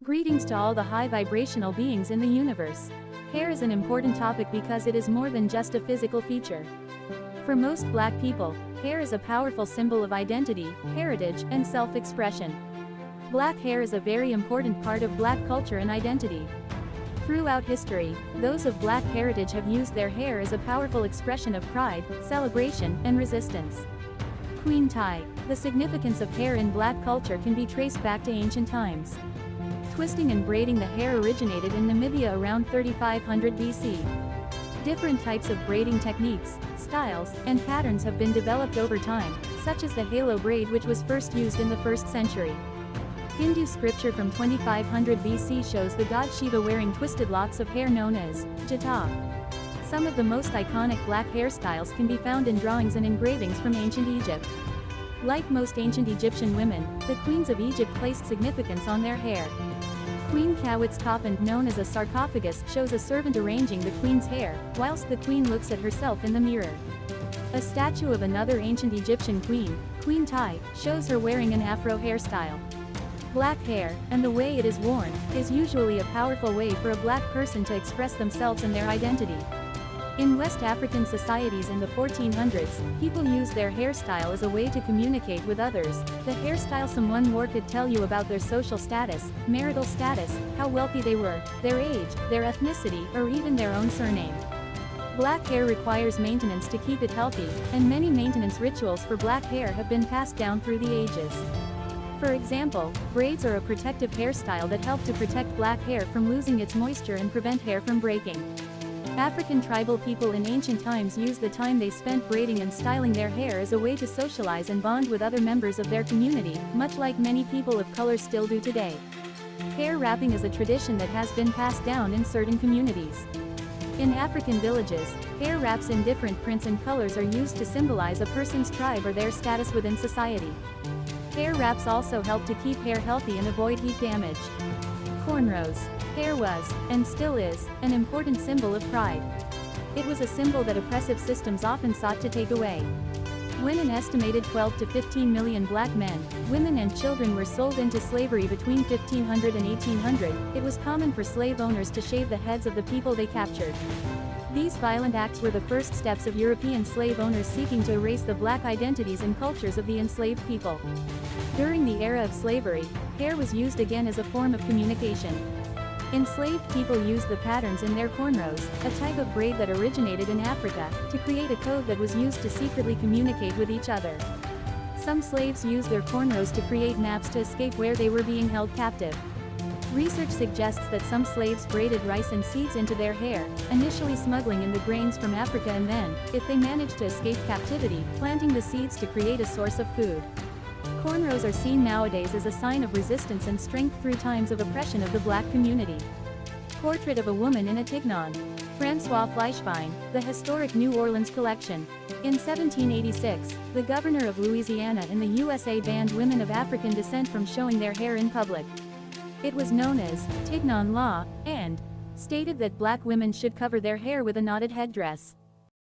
Greetings to all the high vibrational beings in the universe. Hair is an important topic because it is more than just a physical feature. For most Black people, hair is a powerful symbol of identity, heritage, and self-expression. Black hair is a very important part of Black culture and identity. Throughout history, those of Black heritage have used their hair as a powerful expression of pride, celebration, and resistance. Queen tie. The significance of hair in Black culture can be traced back to ancient times. Twisting and braiding the hair originated in Namibia around 3500 BC. Different types of braiding techniques, styles, and patterns have been developed over time, such as the halo braid, which was first used in the 1st century. Hindu scripture from 2500 BC shows the god Shiva wearing twisted locks of hair known as jata. Some of the most iconic Black hairstyles can be found in drawings and engravings from ancient Egypt. Like most ancient Egyptian women, the queens of Egypt placed significance on their hair. Queen Khawit's coffin, known as a sarcophagus, shows a servant arranging the queen's hair, whilst the queen looks at herself in the mirror. A statue of another ancient Egyptian queen, Queen Tiye, shows her wearing an afro hairstyle. Black hair, and the way it is worn, is usually a powerful way for a Black person to express themselves and their identity. In West African societies in the 1400s, people used their hairstyle as a way to communicate with others. The hairstyle someone wore could tell you about their social status, marital status, how wealthy they were, their age, their ethnicity, or even their own surname. Black hair requires maintenance to keep it healthy, and many maintenance rituals for Black hair have been passed down through the ages. For example, braids are a protective hairstyle that help to protect Black hair from losing its moisture and prevent hair from breaking. African tribal people in ancient times used the time they spent braiding and styling their hair as a way to socialize and bond with other members of their community, much like many people of color still do today. Hair wrapping is a tradition that has been passed down in certain communities. In African villages, hair wraps in different prints and colors are used to symbolize a person's tribe or their status within society. Hair wraps also help to keep hair healthy and avoid heat damage. Cornrows. Hair was, and still is, an important symbol of pride. It was a symbol that oppressive systems often sought to take away. When an estimated 12 to 15 million Black men, women and children were sold into slavery between 1500 and 1800, it was common for slave owners to shave the heads of the people they captured. These violent acts were the first steps of European slave owners seeking to erase the Black identities and cultures of the enslaved people. During the era of slavery, hair was used again as a form of communication. Enslaved people used the patterns in their cornrows, a type of braid that originated in Africa, to create a code that was used to secretly communicate with each other. Some slaves used their cornrows to create maps to escape where they were being held captive. Research suggests that some slaves braided rice and seeds into their hair, initially smuggling in the grains from Africa and then, if they managed to escape captivity, planting the seeds to create a source of food. Cornrows are seen nowadays as a sign of resistance and strength through times of oppression of the Black community. Portrait of a woman in a tignon. Francois Fleischbein, The Historic New Orleans Collection. In 1786, the governor of Louisiana in the USA banned women of African descent from showing their hair in public. It was known as Tignon Law, and stated that Black women should cover their hair with a knotted headdress.